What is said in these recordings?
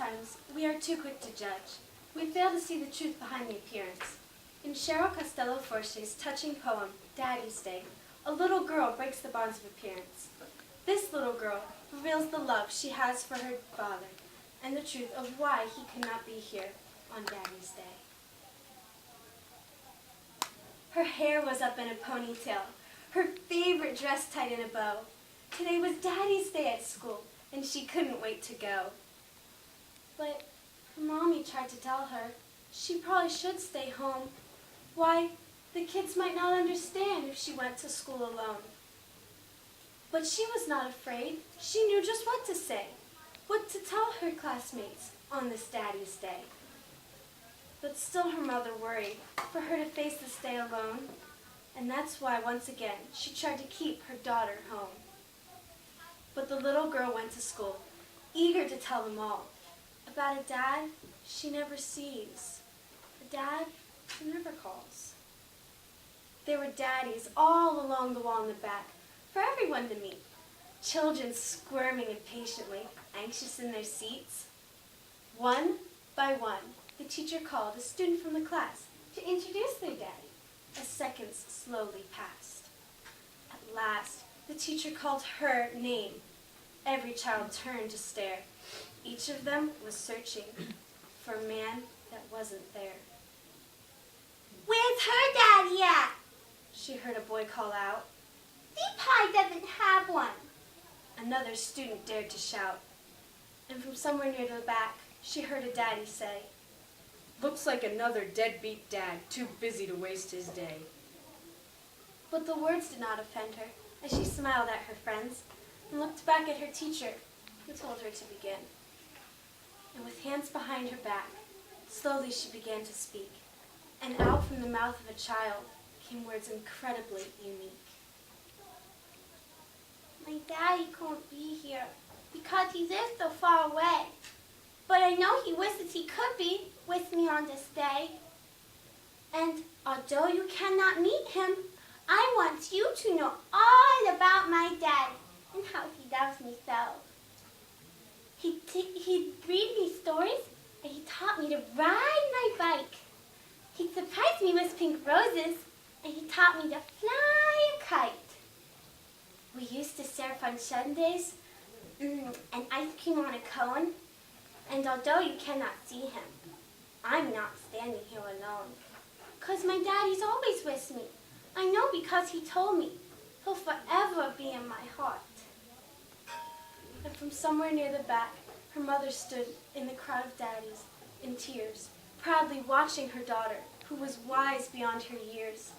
Sometimes we are too quick to judge. We fail to see the truth behind the appearance. In Cheryl Costello Forche's touching poem, Daddies Day, a little girl breaks the bonds of appearance. This little girl reveals the love she has for her father and the truth of why he could not be here on Daddy's Day. Her hair was up in a ponytail, her favorite dress tied in a bow. Today was Daddy's Day at school, and she couldn't wait to go. But her mommy tried to tell her she probably should stay home. Why, the kids might not understand if she went to school alone. But she was not afraid. She knew just what to say, what to tell her classmates on this Daddy's Day. But still her mother worried for her to face this day alone, and that's why once again she tried to keep her daughter home. But the little girl went to school, eager to tell them all about a dad she never sees, a dad who never calls. There were daddies all along the wall in the back for everyone to meet, children squirming impatiently, anxious in their seats. One by one, the teacher called a student from the class to introduce their daddy, as seconds slowly passed. At last, the teacher called her name. Every child turned to stare. Each of them was searching for a man that wasn't there. "Where's her daddy at?" She heard a boy call out. "The pie doesn't have one." Another student dared to shout. And from somewhere near the back, she heard a daddy say, "Looks like another deadbeat dad, too busy to waste his day." But the words did not offend her as she smiled at her friends and looked back at her teacher, who told her to begin. And with hands behind her back, slowly she began to speak, and out from the mouth of a child came words incredibly unique. "My daddy can't be here because he lives so far away. But I know he wishes he could be with me on this day. And although you cannot meet him, I want you to know all about my daddy and how he loves me so. He'd read me stories, and he taught me to ride my bike. He surprised me with pink roses, and he taught me to fly a kite. We used to surf on Sundays, and ice cream on a cone. And although you cannot see him, I'm not standing here alone. 'Cause my daddy's always with me. I know because he told me. He'll forever be in my heart." And from somewhere near the back, her mother stood in the crowd of daddies in tears, proudly watching her daughter, who was wise beyond her years.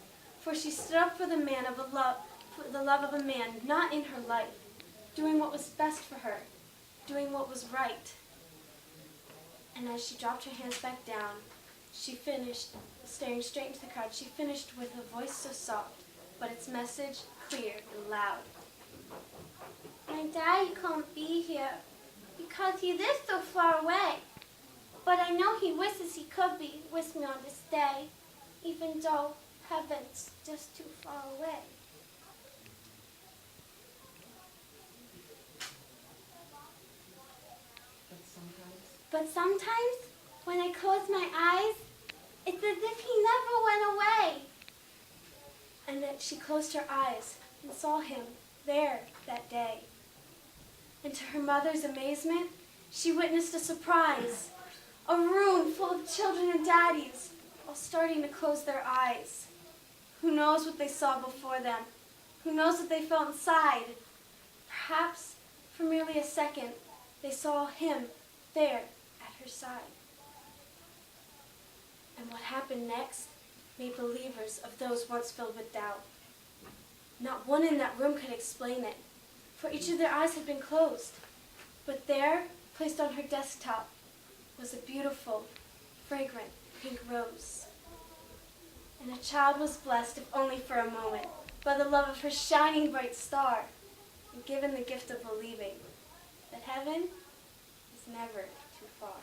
For she stood up for the love of a man not in her life, doing what was best for her, doing what was right. And as she dropped her hands back down, she finished, staring straight into the crowd, she finished with a voice so soft, but its message clear and loud. "My daddy can't be here because he lives so far away. But I know he wishes he could be with me on this day, even though heaven's just too far away." But sometimes, when I close my eyes, it's as if he never went away. And then she closed her eyes and saw him there that day. And to her mother's amazement, she witnessed a surprise, a room full of children and daddies, all starting to close their eyes. Who knows what they saw before them? Who knows what they felt inside? Perhaps, for merely a second, they saw him there at her side. And what happened next made believers of those once filled with doubt. Not one in that room could explain it, for each of their eyes had been closed. But there, placed on her desktop, was a beautiful, fragrant pink rose. And a child was blessed, if only for a moment, by the love of her shining bright star, and given the gift of believing that heaven is never too far.